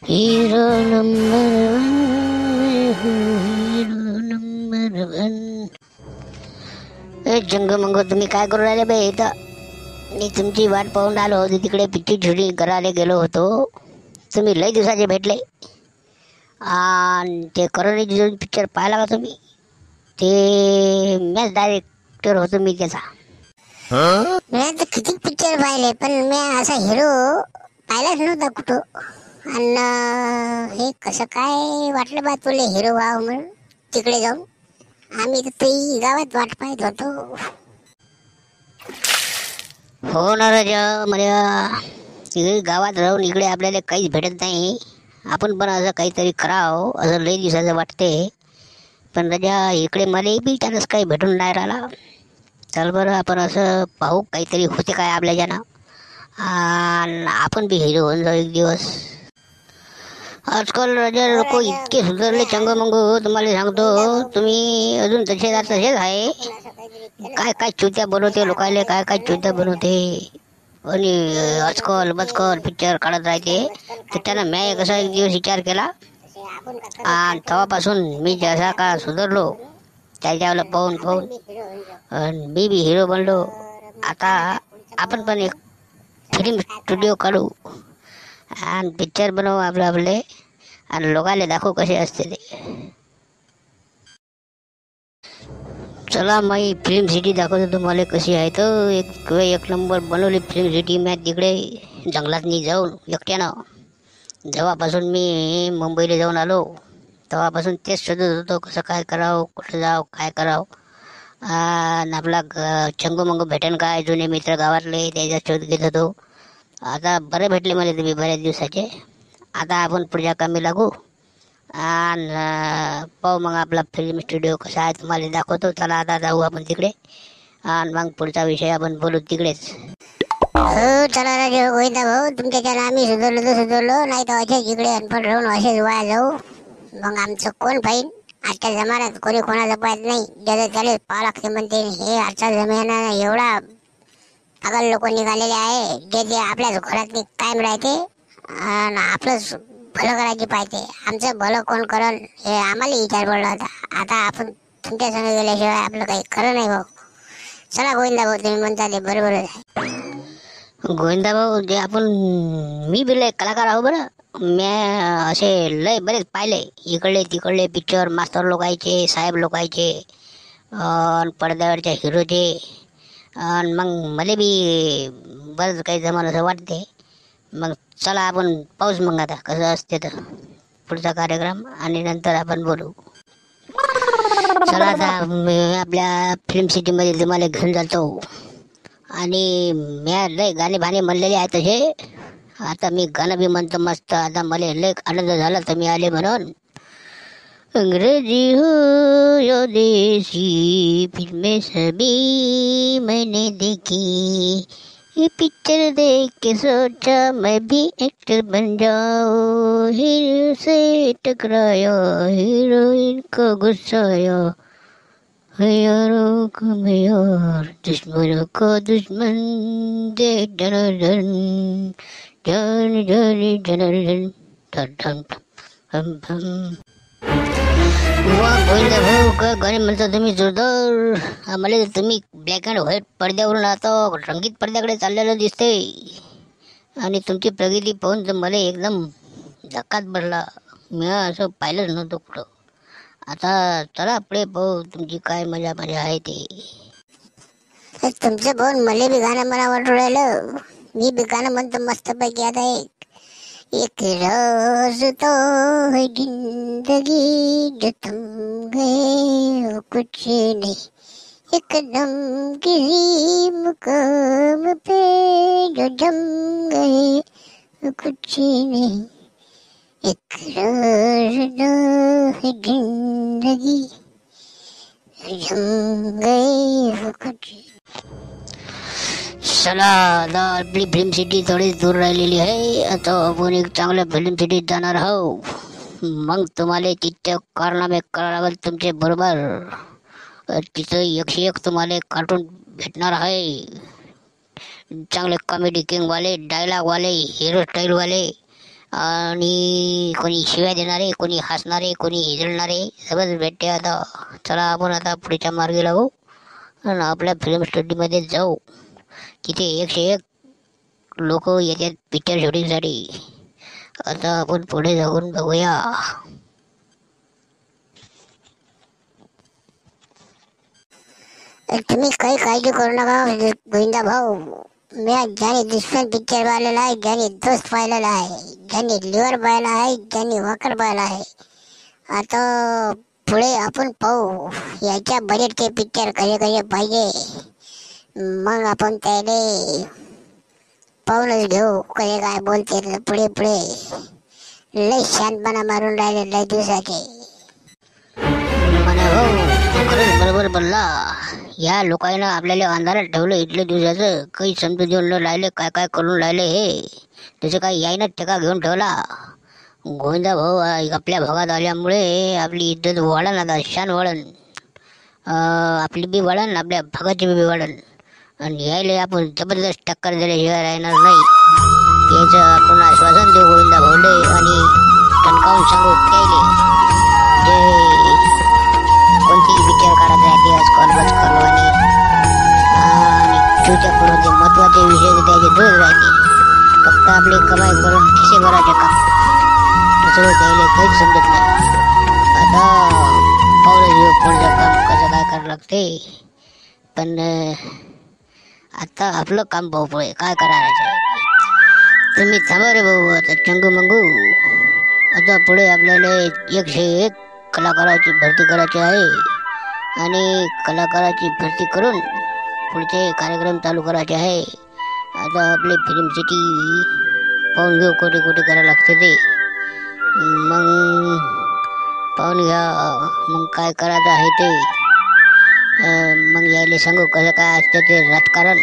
Hero number 1 hero number 1. ए जंगमंग तुम्ही काय करू राहिले बे इथं? मी तुमची वाट पाहून आलो होतो तिकडे पिक्चर शूटिंग करायला गेलो होतो. तुम्ही लय दिवसाचे भेटले. आणि ते करोनाची पिक्चर पाहिला का तुम्ही? ते मॅच डायरेक्टर होतो मी त्याचा. मी तर किती पिक्चर पाहिले पण मी असा हिरो पाहिलाच नव्हता कुठं. आणि हे कसं काय वाटलं बा तुला हिरो व्हावं म्हणून तिकडे जाऊन? आम्ही तर ते गावात वाट पाहत होतो. हो ना राजा, मला इकडे गावात राहून इकडे आपल्याला काहीच भेटत नाही. आपण पण असं काहीतरी करावं असं लई दिवसाचं वाटते. पण राजा इकडे मला बी त्यानंच काही भेटून नाही राहिला. चल बरं आपण असं पाहू काहीतरी होते काय आपल्याच्यानं. आणि आपण बी हिरो होऊन जाऊ एक दिवस. आजकाल राजा लोक इतके सुधारले चंगमंग, तुम्हाला सांगतो. तुम्ही अजून तसेच आहे. काय काय चुत्या बनवते लोकायले, काय काय चुत्या बनवते. आणि आजकाल बचकल पिक्चर काढत राहते. तर त्यानं मी कसा एक दिवस विचार केला आणि तेव्हापासून मी जसा का सुधारलो त्याच्यावर पाहून पाहून मी बी हिरो बनलो. आता आपण पण एक फिल्म स्टुडिओ काढू आणि पिक्चर बनवू आपले आणि लोकांना दाखवू कसे असते ते. चला मी फिल्म सिटी दाखवतो तुम्हाला कशी आहे. तर एक नंबर बनवली फिल्म सिटी. मी तिकडे जंगलात जाऊन एकट्यानं जेव्हापासून मी मुंबईला जाऊन आलो तेव्हापासून तेच शोधत होतो कसं काय करावं, कुठं जावं, काय करावं. आणि आपला चंगूमंगू भेटेन काय जुने मित्र गावातले त्याचा शोध घेत होतो. आता बरे भेटले मला तुम्ही बऱ्याच दिवसाचे. आता आपण पुढच्या कामी लागू आणि पाहू मग आपला फिल्म स्टुडिओ कसा आहे तुम्हाला दाखवतो. चला आता जाऊ आपण तिकडे आणि मग पुढचा विषय आपण बोलू तिकडेच. हो चला राजे गोविंदा भाऊ, तुमच्याच्यानं आम्ही सुधारलो नाही तर असेच इकडे अनपड राहून असेच वाया जाऊ. मग आमचं कोण पाहिन? आजच्या जमान्यात कोणी कोणाचं पाहत नाही. ज्याचं त्याला पाहा लागते म्हणते. हे आजचा जमाना एवढा पागल लोक निघालेले आहे जे जे आपल्याच घरात कायम राहते आणि आपलंच भलं करायची पाहिजे. आमचं भलं कोण करल हे आम्हाला विचार पडला होता. आता आपण तुमच्या संग गेल्याशिवाय आपलं काही खरं नाही भाऊ. चला गोविंदा भाऊ, तुम्ही म्हणता ते बरोबर आहे. गोविंदा भाऊ जे आपण मी बी लय कलाकार आहो बरं. मी असे लय बरेच पाहिले इकडले तिकडले पिक्चर. मास्तर लोकायचे, साहेब लोकायचे, पडद्यावरच्या हिरोचे. आणि मग मला बी बरंच काही जमान असं वाटते. मग चला आपण पाऊस मग आता कसं असते तर पुढचा कार्यक्रम आणि नंतर आपण बोलू. चला आता आपल्या फिल्म सिटीमध्ये तुम्हाला घेऊन जातो. आणि मी लय गाणे भाणे म्हणलेले आहे तसे. आता मी गाणं बी म्हणतो मस्त. आता मला लय आनंद झाला तुम्ही आले म्हणून. अंग्रेजी हो या देसी फिल्में सभी मैंने देखी. ये पिक्चर देख के सोचा मैं भी एक्टर बन जाऊं. हीरो से टकराया, हीरोइन को गुस्साया, यारों को यार, दुश्मनों को दुश्मन दे जनार्दन, जान जाने जनार्दन, धन हम हम. वा गोविंदा भाऊ काय गाणे म्हणता तुम्ही जोरदार. आम्हाला तुम्ही ब्लॅक अँड व्हाईट पडद्यावरून आता रंगीत पडद्याकडे चाललेलं दिसते. आणि तुमची प्रगती पाहून तर मला एकदम धक्काच बसला. मी असं पाहिलंच नव्हतं कुठं. आता चला पुढे पाहू तुमची काय मजा मजा आहे ते. तुमचं पाहून मला बी गाणं मला वाटून राहिलं. मी बी गाणं म्हणतो मस्त पैकी. आता एक राज तो है जिंदगी जो तुम गए हो कुछ नहीं. एकदम किसी मुकाम पे जो जम गए हो कुछ नहीं. एक राज तो है जिंदगी जम गए हो कुछ. चला आता आपली फिल्म सिटी थोडीच दूर राहिलेली आहे. आता आपण एक चांगल्या फिल्म सिटीत जाणार आहो. मग तुम्हाला तिथं कारनामे करावं लागेल तुमचे बरोबर. तिथं 101 तुम्हाला कार्टून भेटणार आहे. चांगले कॉमेडी किंगवाले, डायलॉगवाले, हिरो स्टाईलवाले आणि कोणी शिव्या देणारे, कोणी हसणारे, कोणी हिजळणारे सगळंच भेटते आता. चला आपण आता पुढच्या मार्गी लागू आणि आपल्या फिल्म स्टुडिओमध्ये जाऊ. तिथे 101 लोक येतात पिक्चर शूटिंगसाठी. आता आपण पुढे जाऊन बघूया. तुम्ही काही काळजी करू नका गोविंदा भाऊ. मी आज ज्याने दुश्मन पिक्चर पाहिलेला आहे, ज्याने दोस्त पाहिलेला आहे, ज्याने लिव्हर पाहिला आहे, ज्याने वॉकर पाहिला आहे. आता पुढे आपण पाहू याच्या बजेटचे पिक्चर कसे कसे पाहिजे. मग आपण त्याले पाहूनच घेऊ कसे काय बोलते. पुढे पुढे लय शांतपणा मारून राहिले लय दिवसाचे. म्हणे हो, तू खरंच बरोबर बोलला. या लोकांना आपल्याला अंधारात ठेवलं इथल्या दिवसाचं. काही समजून देऊन न राहिले, काय काय करून राहिले हे. त्याचं काही यायनं ठेका घेऊन ठेवला. गोविंदा भाऊ आपल्या भागात आल्यामुळे आपली इज्जत वाढन, आता शान वाढन. आपली बी वाढन, आपल्या भागाची बी वाढन. आणि यायला आपण जबरदस्त टक्कर दिल्याशिवाय राहणार नाही. त्याचं आपण आश्वासन देऊ गोविंदा भाऊले आणि टणकावून सांगू त्याले. जे कोणतीही पिक्चर काढत राहते आजकाल बचकरलो आणि तुझ्या पुढे महत्वाचे विषय त्याचे दूर राहते. फक्त आपली कमाई करून खिसे भरायचे काम, दुसरं त्याला काहीच समजत नाही. आता पावलं पुढचं काम कसं काय करावं लागते. पण आता आपलं काम भाऊ पुढे काय करायचं. तुम्ही थांबा रे भाऊ, आता चंगू मंगू. आता पुढे आपल्याला 101 कलाकाराची भरती करायची आहे आणि कलाकाराची भरती करून पुढचे कार्यक्रम चालू करायचे आहे. आता आपले फिल्म सिटी पाहून घेऊ कुठे कुठे करायला लागते ते. मग पाहून घ्या, मग काय करायचं आहे ते. मग यायला सांगू कसं काय असते ते राजकारण.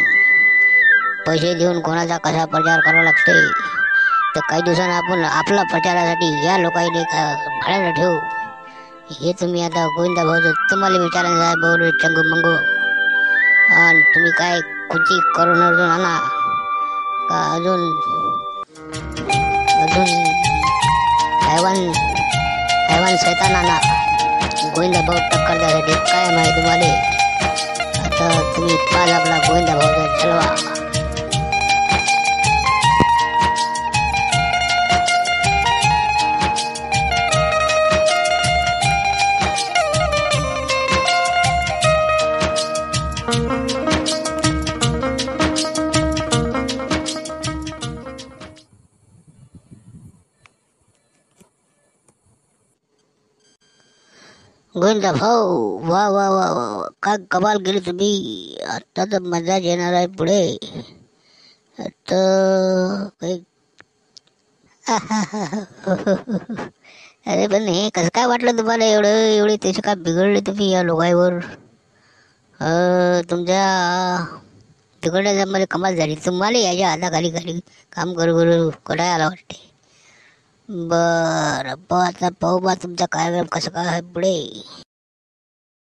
पैसे देऊन कोणाचा कसा प्रचार करावा लागते. तर काही दिवसांना आपण आपला प्रचारासाठी या लोकांनी भाड्यानं ठेवू. हे तुम्ही आता गोविंदा भाऊ तुम्हाला विचारायचं आहे भाऊ चंगू मंगू. आणि तुम्ही काय खुर्ची करून अजून आणा का अजून अजून हैवान सैतान आणा. गोविंदा भाऊ टक्कर द्यासाठी काय माहिती तुम्हाला. आता तुम्ही पाच आपला गोविंदा भाऊचा चलवा. गोविंदा भाऊ वा वा वा वा, काय कमाल केली तुम्ही. आता तर मजाच येणार आहे पुढे. आता काही अरे पण हे कसं काय वाटलं तुम्हाला. एवढे त्याचे काय बिघडले तुम्ही या लोकांवर. तुमच्या तिकडल्या मला कमाल झाली. तुम्हाला याच्या हाताखाली खाली काम करू करायला वाटते. बरं आता पाहू बा तुमचा कार्यक्रम कसं काय आहे पुढे.